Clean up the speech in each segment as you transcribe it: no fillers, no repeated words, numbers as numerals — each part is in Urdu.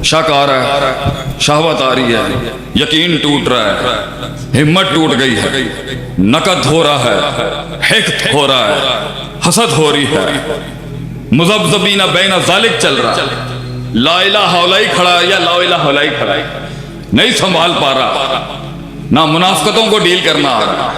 شک آ رہا ہے، شہوت آ رہی ہے، یقین ٹوٹ رہا ہے، ہمت ٹوٹ گئی ہے، نکد ہو رہا ہے، حقد ہو رہا ہے، حسد ہو رہی ہے، مذبذبین بین ذالک چل رہا ہے، لا الہ الا ہی کھڑا ہے یا لا الہ الا ہی کھڑا ہے، نہیں سنبھال پا رہا، نہ منافقتوں کو ڈیل کرنا آ رہا،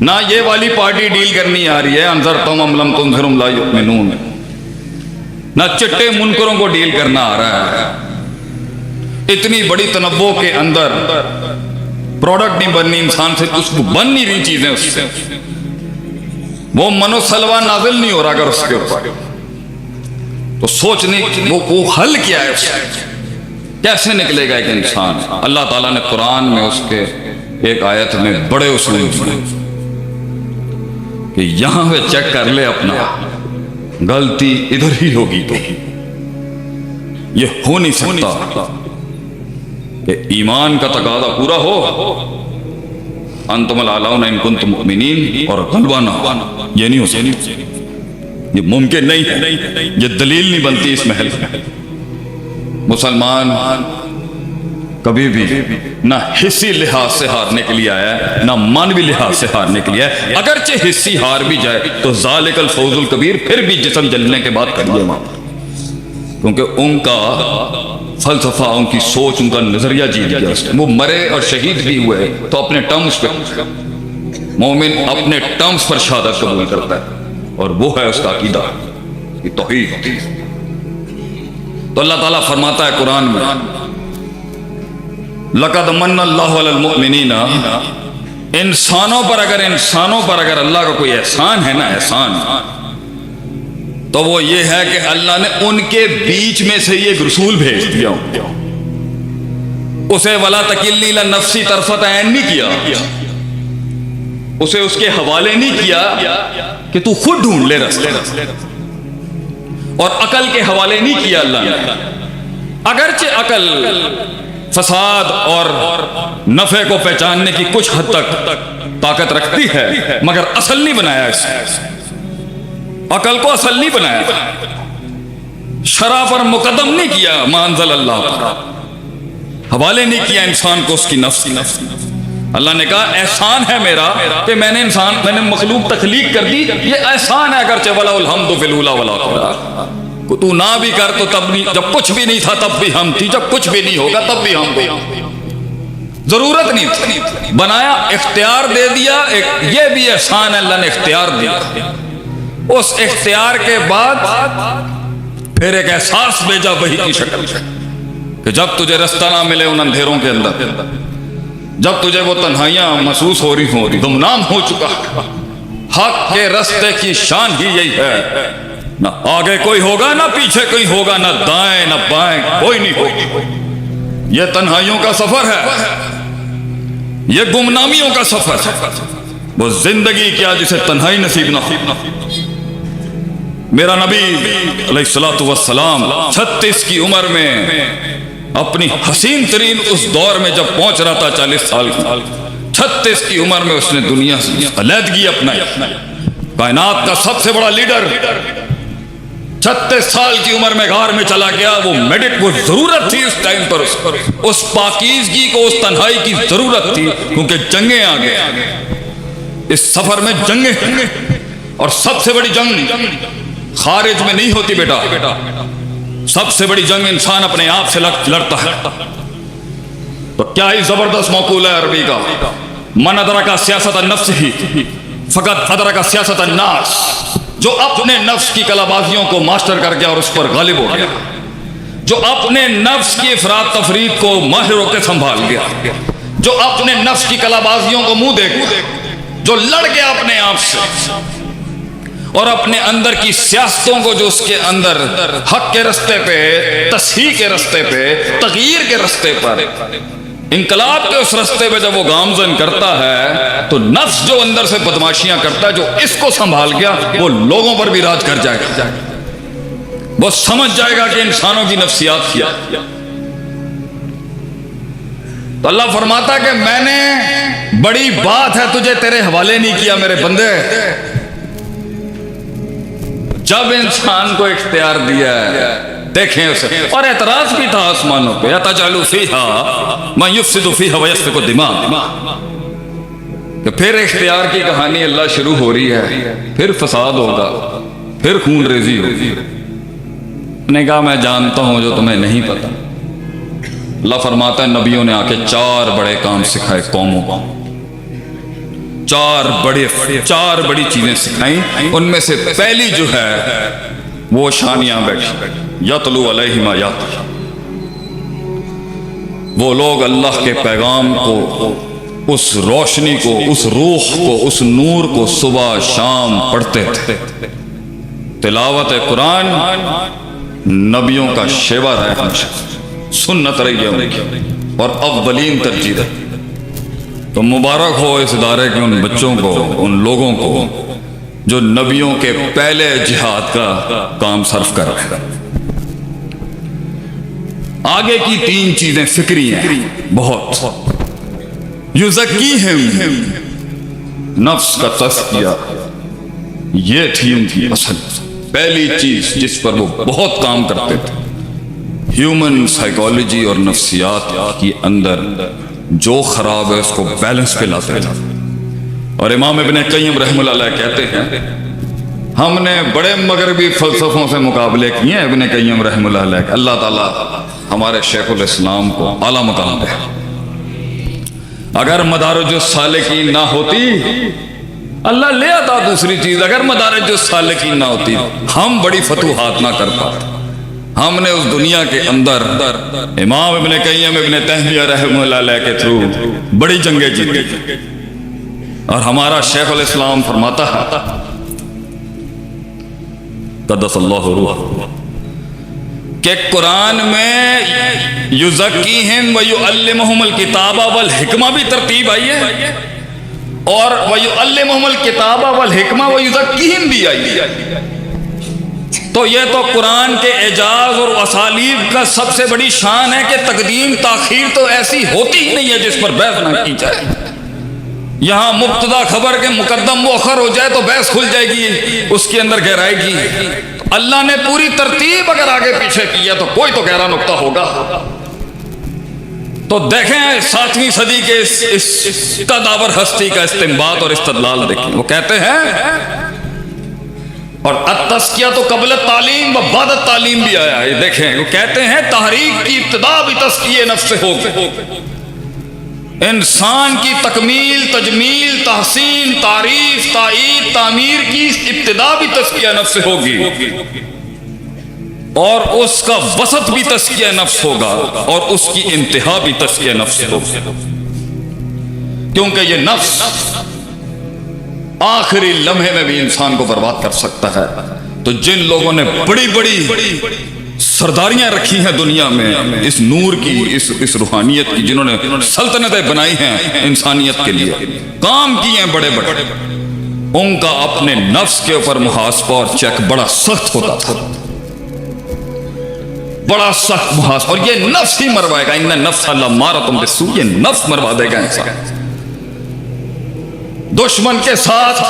نہ یہ والی پارٹی ڈیل کرنی آ رہی ہے، انذرتم ام لم تنذرہم لا یؤمنون، نہ چٹے منکروں کو ڈیل کرنا آ رہا ہے۔ اتنی بڑی تنوع کے اندر پروڈکٹ نہیں بننی انسان سے، اس کو بن نہیں رہی چیزیں، اس سے وہ منو سلوہ نازل نہیں ہو رہا اگر اس کے اوپر، تو سوچنے وہ حل کیا ہے، اس سے کیسے نکلے گا ایک انسان۔ اللہ تعالیٰ نے قرآن میں اس کے ایک آیت میں بڑے اصول دیے کہ یہاں سے چیک کر لے اپنا، غلطی ادھر ہی ہوگی تو یہ ہو نہیں سکتا کہ ایمان کا تقاضا پورا ہو، انتم الاعلون ان کنتم مؤمنین، اور غلبہ نہ ہو، یہ نہیں ہو سکتا، یہ ممکن نہیں ہے، یہ دلیل نہیں بنتی اس محل میں۔ مسلمان کبھی بھی نہ حصی لحاظ سے ہارنے کے لیے آیا ہے، نہ مانوی لحاظ سے ہارنے کے لیے آیا ہے، اگرچہ حصی ہار بھی جائے تو ذالک الفوز الکبیر، پھر بھی جسم جلنے کے بعد کریے وہاں، کیونکہ ان کا فلسفہ، ان کی سوچ، ان کا نظریہ جیت گیا اس نے۔ وہ مرے اور شہید بھی ہوئے تو اپنے ٹرمز پہ، مومن اپنے ٹرمز پر شہادت قبول کرتا ہے، اور وہ ہے اس کا عقیدہ، یہ توحید۔ تو اللہ تعالیٰ فرماتا ہے قرآن میں، لَقَدْ مَنَّ اللَّهُ عَلَى الْمُؤْمِنِينَ، انسانوں پر اگر اللہ کا کوئی احسان ہے نا، احسان، تو وہ یہ ہے کہ اللہ نے ان کے بیچ میں سے ایک رسول بھیج دیا، اسے وَلَا تَكِلْنِي إِلَى نَفْسِي طَرْفَةَ عَيْنٍ نہیں کیا، اسے اس کے حوالے نہیں کیا کہ تو خود ڈھونڈ لے رستے، اور عقل کے حوالے نہیں کیا اللہ نے، اگرچہ عقل فساد اور نفع کو پہچاننے کی کچھ حد تک طاقت رکھتی ہے، مگر اصل نہیں بنایا اس نے، عقل کو اصل نہیں بنایا، شرع پر مقدم نہیں کیا، ما انزل اللہ پر حوالے نہیں کیا انسان کو اس کی نفس۔ اللہ نے کہا احسان ہے میرا کہ میں نے مخلوق تخلیق کر دی، یہ احسان ہے، اگرچہ وَلَهُ الْحَمْدُ فِي الْأُولَىٰ وَالْآخِرَةِ، تو نہ بھی کر تو تب نہیں، جب کچھ بھی نہیں تھا تب بھی ہم تھی، جب کچھ بھی نہیں ہوگا تب بھی ہم تھی، ضرورت نہیں تھی، بنایا، اختیار دے دیا، یہ بھی احسان ہے، اللہ نے اختیار دیا، اس اختیار کے بعد پھر ایک احساس بھیجا وحی کی شکل کہ جب تجھے رستہ نہ ملے ان اندھیروں کے اندر، جب تجھے وہ تنہائیاں محسوس ہو رہی، گمنام ہو چکا، حق کے رستے کی شان ہی یہی ہے، نہ آگے کوئی ہوگا، نہ پیچھے کوئی ہوگا، نہ دائیں نہ بائیں کوئی نہیں ہوگا، یہ تنہائیوں کا سفر ہے، یہ گمنامیوں کا سفر ہے، وہ زندگی کیا جسے تنہائی نصیب نہ ہو۔ میرا نبی علیہ السلام 36 کی عمر میں اپنی حسین ترین اس دور میں جب پہنچ رہا تھا، 40 سال کی، 36 کی عمر میں اس نے دنیا سے علیحدگی اپنائی، کائنات کا سب سے بڑا لیڈر 36 سال کی عمر میں غار میں چلا گیا، وہ ضرورت تھی اس ٹائم پر، اس پاکیزگی کو، اس تنہائی کی ضرورت تھی، کیونکہ جنگیں آ گئے، اس سفر میں جنگیں، اور سب سے بڑی جنگ خارج میں نہیں ہوتی بیٹا، سب سے بڑی جنگ انسان اپنے آپ سے لڑتا ہے۔ تو کیا ہی زبردست مقولہ ہے عربی کا، من ادرک سیاست النفس ہی فقط ادرک سیاست الناس، جو اپنے نفس کی کلا بازیوں کو ماسٹر کر گیا اور اس پر غالب ہو گیا، جو اپنے نفس کی افراد تفرید کو ماہر ہو کے سنبھال گیا، جو اپنے نفس کی کلا بازیوں کو منہ دے گیا، جو لڑ گیا اپنے آپ سے، اور اپنے اندر کی سیاستوں کو، جو اس کے اندر حق کے رستے پہ، تصحیح کے رستے پہ، تغییر کے رستے پر، انقلاب کے اس رستے پہ جب وہ گامزن کرتا ہے، تو نفس جو اندر سے بدماشیاں کرتا ہے، جو اس کو سنبھال گیا، وہ لوگوں پر بھی راج کر جائے گا، وہ سمجھ جائے گا کہ انسانوں کی نفسیات کیا۔ تو اللہ فرماتا کہ میں نے بڑی بات ہے تجھے تیرے حوالے نہیں کیا میرے بندے، جب انسان کو اختیار دیا ہے دیکھیں اسے. اور اعتراض بھی تھا آسمانوں پہ, یتجعل فیہا من یفسد فیہا ویسفک الدماء, کہ پھر اختیار کی کہانی اللہ شروع ہو رہی ہے, پھر فساد ہوگا, پھر خون ریزی ہوگی. نے کہا میں جانتا ہوں جو تمہیں نہیں پتا. اللہ فرماتا ہے نبیوں نے آ کے 4 بڑے کام سکھائے قوموں کو, 4 بڑی چیزیں سکھائیں. ان میں سے پہلی جو ہے وہ شانیاں بیٹھی, یتلو علیہم آیات, وہ لوگ اللہ کے پیغام کو, اس روشنی کو, اس روح کو, اس نور کو صبح شام پڑھتے تھے. تلاوت قرآن نبیوں کا شیوا رہا ہے ہمیشہ, سنت رہی ہے ان کی, اور اولین ترجیح ہے. تو مبارک ہو اس ادارے کے ان بچوں کو, ان لوگوں کو جو نبیوں کے پہلے جہاد کا کام صرف کر رہے ہیں. آگے کی 3 چیزیں فکری ہیں بہت. یزکیہم, نفس کا تزکیہ, یہ تھی ان کی اصل پہلی چیز جس پر وہ بہت کام کرتے تھے. ہیومن سائیکالوجی اور نفسیات کی اندر جو خراب ہے اس کو بیلنس پہ لاتے تھے. اور امام ابن قیم رحمہ اللہ علیہ کہتے ہیں ہم نے بڑے مغربی فلسفوں سے مقابلے کیے ہیں. ابن قیم رحمہ اللہ علیہ, اللہ تعالیٰ ہمارے شیخ الاسلام کو اعلیٰ مقام دے. اگر مدارج السالکین نہ ہوتی اللہ لے آتا دوسری چیز. اگر مدارج السالکین نہ ہوتی ہم بڑی فتوحات نہ کر پاتے. ہم نے اس دنیا کے اندر امام ابن قیم ابن تیمیہ رحمہ اللہ علیہ کے تھرو بڑی جنگیں جیتی. اور ہمارا شیخ الاسلام فرماتا ہے قدس اللہ روح کہ قرآن میں یزکیہم ویعلمہم الکتاب والحکمہ بھی ترتیب آئی ہے, اور ویعلمہم الکتاب والحکمہ ویزکیہم بھی آئی ہے. تو یہ تو قرآن کے اعجاز اور اسالیب کا سب سے بڑی شان ہے کہ تقدیم تاخیر تو ایسی ہوتی ہی نہیں ہے جس پر بحث نہ کی جائے. یہاں مبتدا خبر کے مقدم مؤخر ہو جائے تو بحث کھل جائے گی, اس کے اندر گہرائی کی. اللہ نے پوری ترتیب اگر آگے پیچھے کی ہے تو کوئی تو گہرا نقطہ ہوگا. تو دیکھیں 7ویں صدی کے اس قداور ہستی کا استنباط اور استدلال دیکھیں. وہ کہتے ہیں, اور التزکیہ تو قبل تعلیم و بعد تعلیم بھی آیا ہے. دیکھیں وہ کہتے ہیں تحریک کی ابتدا بھی تزکیہ نفس سے ہوگی. انسان کی تکمیل, تجمیل, تحسین, تعریف, تائید, تعمیر کی ابتدا بھی تزکیہ نفس سے ہوگی, اور اس کا وسط بھی تزکیہ نفس ہوگا, اور اس کی انتہا بھی تزکیہ نفس سے ہوگی. کیونکہ یہ نفس آخری لمحے میں بھی انسان کو برباد کر سکتا ہے. تو جن لوگوں نے بڑی بڑی سرداریاں رکھی ہیں دنیا میں اس نور کی, اس روحانیت کی, جنہوں نے سلطنتیں بنائی ہیں انسانیت کے لیے, کام کیے ہیں بڑے بڑے, ان کا اپنے نفس کے اوپر محاسبہ اور چیک بڑا سخت ہوتا تھا, بڑا سخت محاسبہ. اور یہ نفس ہی مروائے گا, ان نفس لامارۃ بالسوء, یہ نفس مروا دے گا انسان. دشمن کے ساتھ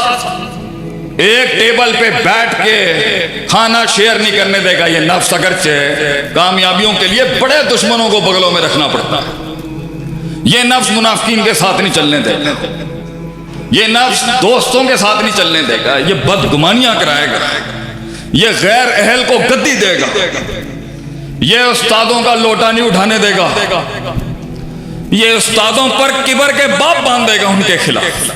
ایک ٹیبل پہ بیٹھ کے کھانا شیئر نہیں کرنے دے گا یہ نفس. اگرچہ کامیابیوں کے لیے بڑے دشمنوں کو بغلوں میں رکھنا پڑتا ہے, یہ نفس منافقین کے ساتھ نہیں چلنے دے گا, یہ نفس دوستوں کے ساتھ نہیں چلنے دے گا, یہ بدگمانیاں کرائے گا, یہ غیر اہل کو گدی دے گا, یہ استادوں کا لوٹا نہیں اٹھانے دے گا, یہ استادوں پر کبر کے باپ باندھے گا ان کے خلاف,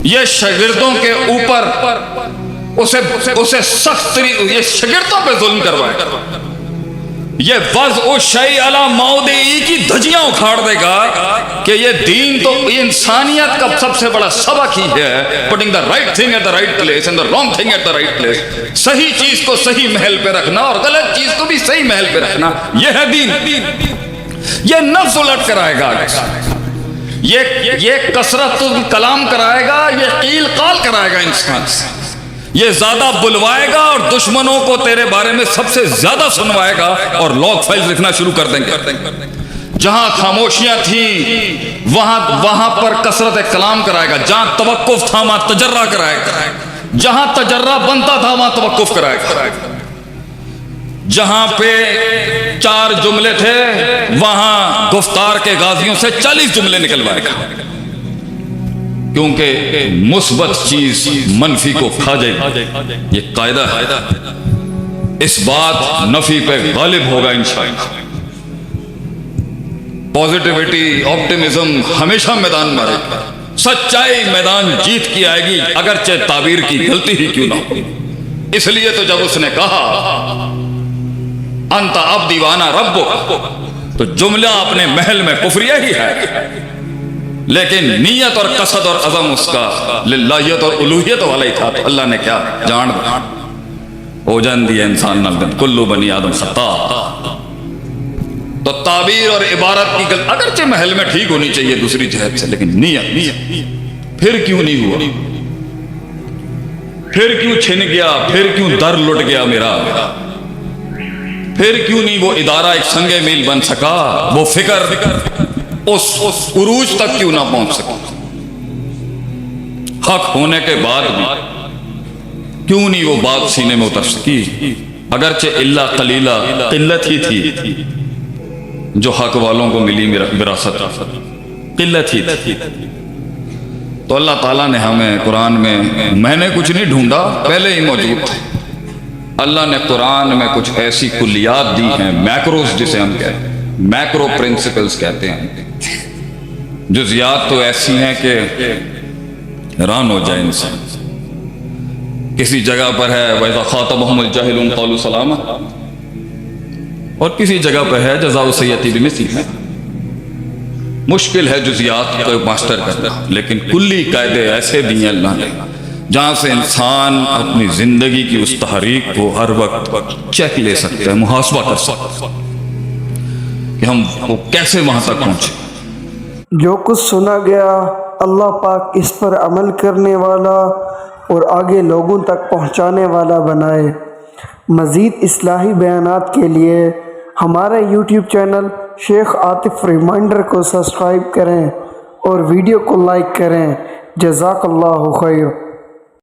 یہ شاگردوں کے اوپر اسے سخت, یہ شاگردوں پہ ظلم کروائے گا, یہ وضع شیء علی موضعہ کی دھجیاں اکھاڑ دے گا کہ یہ دین تو انسانیت کا سب سے بڑا سبق ہی ہے, putting the right thing at the right place and the wrong thing at the right place. صحیح چیز کو صحیح محل پہ رکھنا اور غلط چیز کو بھی صحیح محل پہ رکھنا, یہ ہے دین. یہ نفس الٹ کرائے گا, یہ کثرت کلام کرائے گا, یہ قیل قال کرائے گا انسان سے, یہ زیادہ بلوائے گا اور دشمنوں کو تیرے بارے میں سب سے زیادہ سنوائے گا, اور لاگ فائل لکھنا شروع کر دیں گے. جہاں خاموشیاں تھیں وہاں پر کثرت کلام کرائے گا, جہاں توقف تھا وہاں تجرہ کرائے گا, جہاں تجرہ بنتا تھا وہاں توقف کرائے گا, جہاں پہ 4 جملے تھے وہاں گفتار کے غازیوں سے 40 جملے نکلوائے گا، کیونکہ مثبت چیز منفی کو کھا جائے گی، یہ قاعدہ ہے۔ اس بات نفی پہ غالب ہوگا انشاءاللہ۔ پازیٹیوٹی، آپٹیمزم ہمیشہ میدان میں رہے گا، سچائی میدان جیت کی آئے گی، اگرچہ تعبیر کی غلطی ہی کیوں نہ ہو۔ اس لیے تو جب اس نے کہا انت عبدی وانا ربک، تو جملہ اپنے محل میں کفریہ ہی ہے، لیکن نیت اور قصد اور عزم اس کا للہیت اور الوہیت والا ہی تھا۔ تو اللہ نے کیا جان ہو جان دیا انسان نال دن کلو بنی آدم خطا۔ تو تعبیر اور عبارت کی غلط اگرچہ محل میں ٹھیک ہونی چاہیے دوسری جہت سے، لیکن نیت پھر کیوں نہیں ہوا، پھر کیوں چھن گیا، پھر کیوں در لٹ گیا میرا، پھر کیوں نہیں وہ ادارہ ایک سنگ میل بن سکا، وہ فکر اس عروج تک کیوں نہ پہنچ سکا، حق ہونے کے بعد بھی کیوں نہیں وہ بات سینے میں اتر سکی، اگرچہ اللہ قلیلہ قلت ہی تھی جو حق والوں کو ملی وراثت، قلت ہی تھی۔ تو اللہ تعالیٰ نے ہمیں قرآن میں نے کچھ نہیں ڈھونڈا، پہلے ہی موجود تھے۔ اللہ نے قرآن میں کچھ ایسی کلیات دی ہیں، میکروز جسے ہم کہتے ہیں، میکرو پرنسپلز کہتے ہیں، جزیات تو ایسی ہیں کہ حیران ہو جائے انسان۔ کسی جگہ پر ہے وَإِذَا خَاطَبَهُمُ الْجَاهِلُونَ قَالُوا سَلَامًا، اور کسی جگہ پر ہے جزاء السیئۃ بمثلها۔ مشکل ہے جزیات کو ماسٹر کرنا، لیکن کلی قاعدے ایسے دیے اللہ نے جہاں سے انسان اپنی زندگی کی اس تحریک کو ہر وقت چیک لے سکتا ہے، محاسبہ کر سکتا ہے کہ ہم وہ کیسے وہاں تک پہنچے۔ جو کچھ سنا گیا اللہ پاک اس پر عمل کرنے والا اور آگے لوگوں تک پہنچانے والا بنائے۔ مزید اصلاحی بیانات کے لیے ہمارا یوٹیوب چینل شیخ عاطف ریمائنڈر کو سبسکرائب کریں اور ویڈیو کو لائک کریں۔ جزاک اللہ خیر۔